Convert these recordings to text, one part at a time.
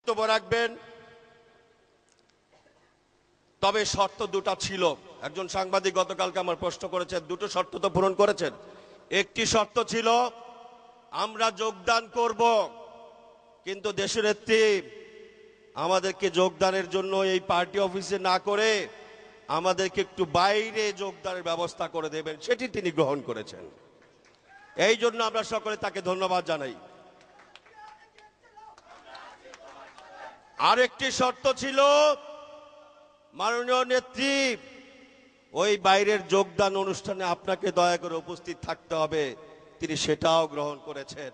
বক্তব্য রাখবেন। তবে শর্ত দুটো ছিল। একজন সাংবাদিক গতকালকে আমার প্রশ্ন করেছেন, দুটো শর্ত তো পূরণ করেছেন। একটি শর্ত ছিল আমরা যোগদান করব, কিন্তু দেশনেত্রী আমাদেরকে যোগদানের জন্য এই পার্টি অফিসে না করে আমাদেরকে একটু বাইরে যোগদানের ব্যবস্থা করে দেবেন, সেটি তিনি গ্রহণ করেছেন। এই জন্য আমরা সকলে তাকে ধন্যবাদ জানাই। আরেকটি শর্ত ছিল মাননীয় নেত্রী, ওই বাইরের যোগদান অনুষ্ঠানে আপনাকে দয়া করে উপস্থিত থাকতে হবে, তিনি সেটাও গ্রহণ করেছেন।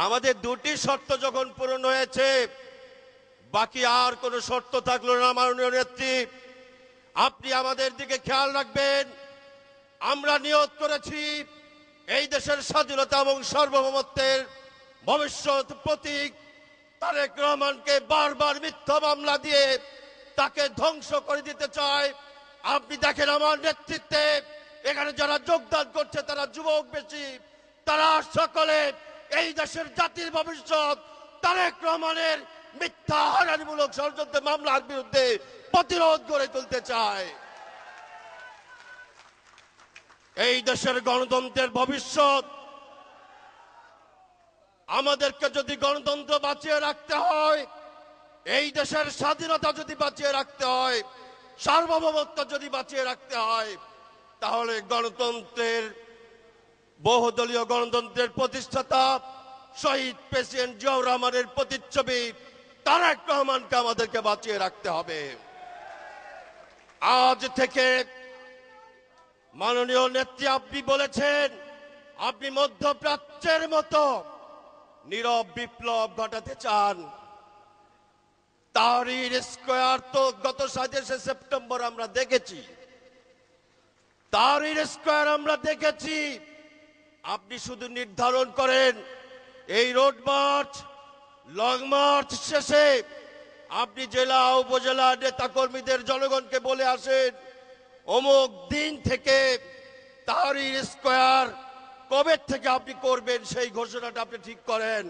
আমাদের দুটি শর্ত যখন পূরণ হয়েছে, বাকি আর কোনো শর্ত থাকলো না। মাননীয় নেত্রী, আপনি আমাদের দিকে খেয়াল রাখবেন। আমরা নিয়ত করেছি এই দেশের স্বাধীনতা এবং সার্বভৌমত্বের ভবিষ্যৎ প্রতীক তারেক রহমানকে বারবার মিথ্যা মামলা দিয়ে তাকে ধ্বংস করে দিতে চায়। আপনি দেখেন আমার নেতৃত্বে এখানে যারা যোগদান করছে তারা যুবক বেশি, তারা সকলে এই দেশের জাতির ভবিষ্যৎ তারেক রহমানের মিথ্যা হয়রানিমূলক ষড়যন্ত্র মামলার বিরুদ্ধে প্রতিরোধ গড়ে তুলতে চায়। এই দেশের গণতন্ত্রের ভবিষ্যৎ, আমাদেরকে যদি গণতন্ত্র বাঁচিয়ে রাখতে হয়, এই দেশের স্বাধীনতা যদি বাঁচিয়ে রাখতে হয়, সার্বভৌমত্ব যদি বাঁচিয়ে রাখতে হয়, তাহলে গণতন্ত্রের বহুদলীয় গণতন্ত্রের প্রতিষ্ঠাতা শহীদ প্রেসিডেন্ট জিয়াউর রহমানের প্রতিচ্ছবি তারেক রহমানকে আমাদেরকে বাঁচিয়ে রাখতে হবে। আজ থেকে মাননীয় নেত্রী আপনি বলেছেন আপনি মধ্যপ্রাচ্যের মতো নীরব বিপ্লব ঘটাতে চান। তাহরির স্কয়ার তো গত 27শে সেপ্টেম্বর আমরা দেখেছি, তাহরির স্কয়ার আমরা দেখেছি। আপনি শুধু নির্ধারণ করেন এই রোড মার্চ, লং মার্চ শেষে আপনি জেলা উপজেলা নেতা কর্মীদের জনগণকে বলে আসেন অমুক দিন থেকে তাহরির স্কয়ার কবে থেকে আপনি করবেন, সেই ঘোষণাটা আপনি ঠিক করেন।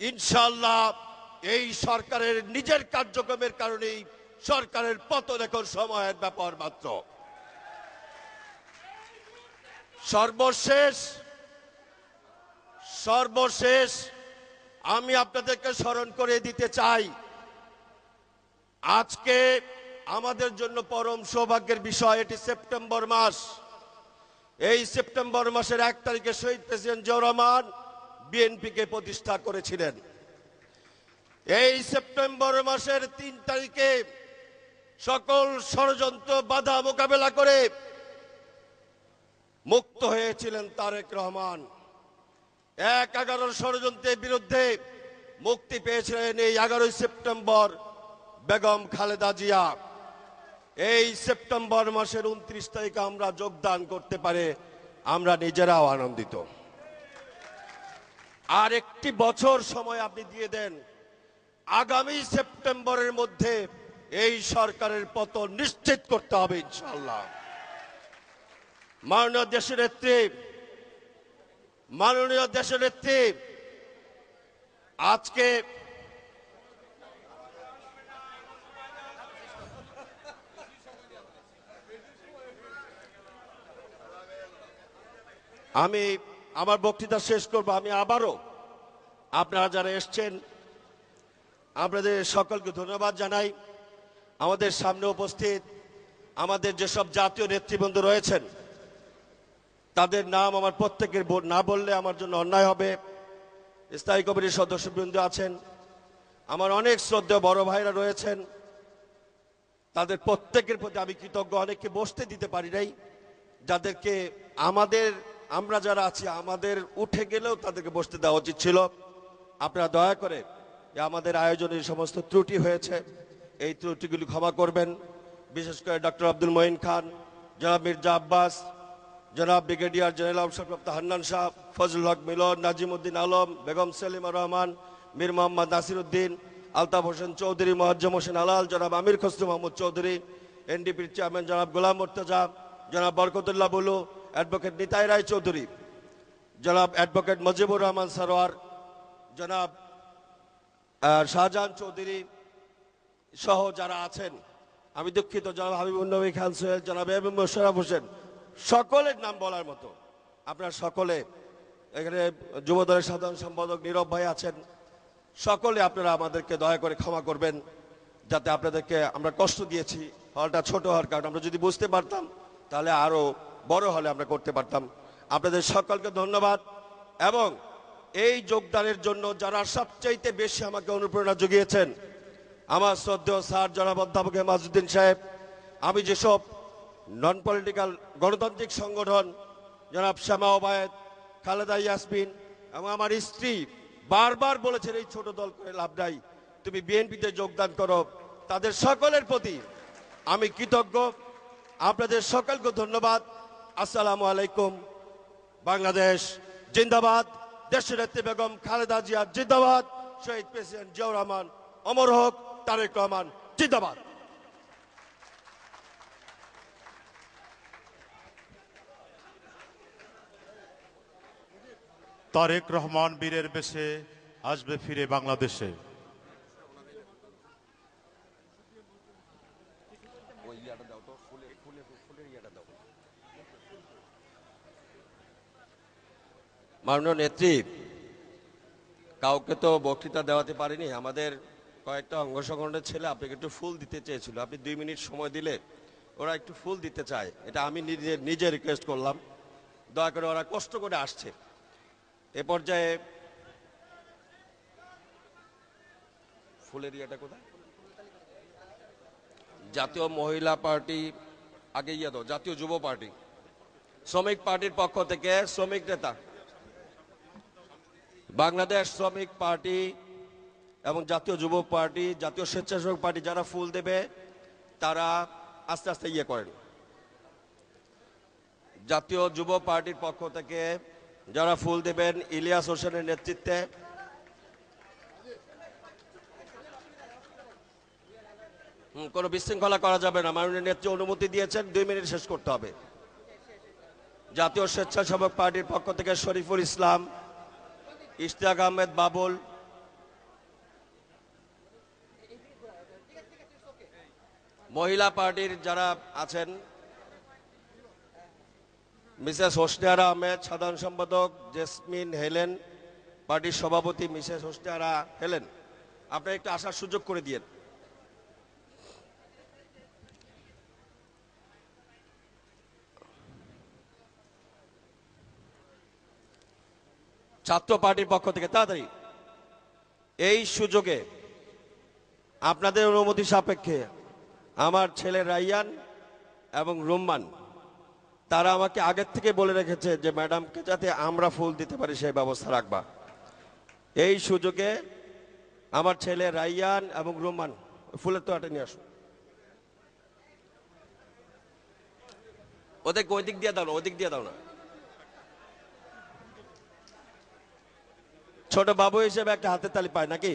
ইনশাআল্লাহ এই সরকারের নিজের কার্যক্রমের কারণেই সরকারের পতন এখন সময়ের ব্যাপার মাত্র। সর্বশেষ আমি আপনাদেরকে স্মরণ করে দিতে চাই, আজকে আমাদের জন্য পরম সৌভাগ্যের বিষয়, এটি সেপ্টেম্বর মাস। এই সেপ্টেম্বর মাসের 1 তারিখে শহীদ প্রেসিডেন্ট জিয়াউর রহমান বিএনপিকে প্রতিষ্ঠা করেছিলেন। এই সেপ্টেম্বর মাসের 3 তারিখে সকল ষড়যন্ত্র বাধা মোকাবেলা করে মুক্ত হয়েছিলেন তারেক রহমান। 11 ষড়যন্ত্রের বিরুদ্ধে মুক্তি পেয়েছিলেন এই 11 সেপ্টেম্বর বেগম খালেদা জিয়া। এই সেপ্টেম্বর মাসের 29 তারিখে আমরা যোগদান করতে পারে আমরা নিজেরাও আনন্দিত। আর একটি বছর সময় আপনি দিয়ে দেন, আগামী সেপ্টেম্বরের মধ্যে এই সরকারের পতন নিশ্চিত করতে হবে ইনশাআল্লাহ। মাননীয় দেশনেত্রী, আজকে আমি আমার বক্তৃতা শেষ করব। আমি আবারও আপনারা যারা এসছেন আপনাদের সকলকে ধন্যবাদ জানাই। আমাদের সামনে উপস্থিত আমাদের যেসব জাতীয় নেতৃবৃন্দ রয়েছেন তাদের নাম আমার প্রত্যেকের না বললে আমার জন্য অন্যায় হবে। স্থায়ী কমিটির সদস্যবৃন্দ আছেন, আমার অনেক শ্রদ্ধেয় বড় ভাইরা রয়েছেন, তাদের প্রত্যেকের প্রতি আমি কৃতজ্ঞ। অনেককে বসতে দিতে পারি নাই, যাদেরকে আমরা যারা আছি আমাদের উঠে গেলেও তাদেরকে বসতে দেওয়া উচিত ছিল। আপনারা দয়া করে আমাদের আয়োজনের সমস্ত ত্রুটি হয়েছে, এই ত্রুটিগুলি ক্ষমা করবেন। বিশেষ করে ডক্টর আব্দুল মঈন খান, জনাব মির্জা আব্বাস, জনাব ব্রিগেডিয়ার জেনারেল অবসরপ্রাপ্ত হান্নান শাহ, ফজলুল হক মিলন, নাজিমউদ্দিন আলম, বেগম সেলিমা রহমান, মীর মোহাম্মদ নাসিরউদ্দিন, আলতাফ হোসেন চৌধুরী, মোয়াজ্জেম হোসেন আলাল, জনাব আমির খসরু মাহমুদ চৌধুরী, এনডিপির চেয়ারম্যান জনাব গোলাম মুর্তজা, জনাব বরকতুল্লাহ বুলু, অ্যাডভোকেট নিতাই রায় চৌধুরী, জনাব অ্যাডভোকেট মজিবুর রহমান সরোয়ার, জনাব শাহজাহান চৌধুরী সহ যারা আছেন, আমি দুঃখিত, জনাব হাবিবুর নবী খান সোহেল, জনাব এম এম মোশাররফ হোসেন, সকলের নাম বলার মতো। আপনারা সকলে এখানে যুবদলের সাধারণ সম্পাদক নীরব ভাই আছেন, সকলে আপনারা আমাদেরকে দয়া করে ক্ষমা করবেন, যাতে আপনাদেরকে আমরা কষ্ট দিয়েছি। হলটা ছোট হওয়ার কারণে আমরা যদি বুঝতে পারতাম তাহলে আরো বড় হলে আমরা করতে পারতাম। আপনাদের সকলকে ধন্যবাদ। এবং এই যোগদানের জন্য যারা সবচাইতে বেশি আমাকে অনুপ্রেরণা জুগিয়েছেন, আমার শ্রদ্ধেয় স্যার জনাব অধ্যাপক মাসুদ্দিন সাহেব, আমি যেসব নন পলিটিক্যাল গণতান্ত্রিক সংগঠন জনাব শ্যামা ওবায়েদ, খালেদা ইয়াসমিন এবং আমার স্ত্রী বারবার বলেছেন এই ছোট দল করে লাভ নাই, তুমি বিএনপিতে যোগদান করো, তাদের সকলের প্রতি আমি কৃতজ্ঞ। আপনাদের সকলকে ধন্যবাদ। আসসালামু আলাইকুম। বাংলাদেশ জিন্দাবাদ। দেশনেত্রী বেগম খালেদা জিয়া জিন্দাবাদ। শহীদ প্রেসিডেন্ট জিয়াউর রহমান অমর হোক। তারেক রহমান জিন্দাবাদ। তারেক রহমান বীরের বেশে আসবে ফিরে বাংলাদেশে। মাননীয় নেত্রী, কাউকে তো বক্তৃতা দেওয়াতে পারিনি, আমাদের কয়েকটা অঙ্গ সংগঠনের ছেলে আপনাকে একটু ফুল দিতে চেয়েছিল, আপনি 2 মিনিট সময় দিলে ওরা একটু ফুল দিতে চায়, এটা আমি নিজে রিকোয়েস্ট করলাম, দয়া করে, ওরা কষ্ট করে আসছে। এ পর্যায়ে ফুলের ইয়েটা কোথায়? জাতীয় মহিলা পার্টি আগে ইয়ে দাও, জাতীয় যুব পার্টি, শ্রমিক পার্টির পক্ষ থেকে শ্রমিক নেতা, বাংলাদেশ শ্রমিক পার্টি এবং জাতীয় যুব পার্টি, জাতীয় স্বেচ্ছাসেবক পার্টি যারা ফুল দেবে তারা আস্তে আস্তে ইয়ে করেন। জাতীয় যুব পার্টির পক্ষ থেকে যারা ফুল দেবেন ইলিয়াস হোসেনের নেতৃত্বে, কোনো বিশৃঙ্খলা করা যাবে না, মাননীয় নেত্রী অনুমতি দিয়েছেন, 2 মিনিট শেষ করতে হবে। জাতীয় স্বেচ্ছাসেবক পার্টির পক্ষ থেকে শরীফুল ইসলাম, ইশতিয়াক আহমেদ বাবুল, মহিলা পার্টির যারা আছেন মিসেস হোসনিয়ারা আহমেদ, সাধারণ সম্পাদক জেসমিন হেলেন, পার্টির সভাপতি মিসেস হোসনিয়ারা হেলেন, আপনারা একটু আসার সুযোগ করে দিয়েন। ছাত্র পার্টির পক্ষ থেকে তাড়াতাড়ি। এই সুযোগে আপনাদের অনুমতি সাপেক্ষে আমার ছেলে রাইয়ান এবং রুম্মান, তারা আমাকে আগের থেকে বলে রেখেছে যে ম্যাডামকে যাতে আমরা ফুল দিতে পারি সেই ব্যবস্থা রাখবা। এই সুযোগে আমার ছেলে রাইয়ান এবং রুম্মান ফুলের তোয়াটা নিয়ে আসুন। ওদেরকে ওই দিক দিয়ে দাও না, ওই দিক দিয়ে দাও না। ছোট বাবু হিসেবে একটা হাতের তালি পায় নাকি?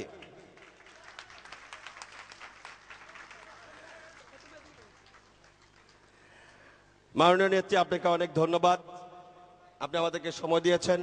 মাননীয় নেত্রী, আপনাকে অনেক ধন্যবাদ, আপনি আমাদেরকে সময় দিয়েছেন।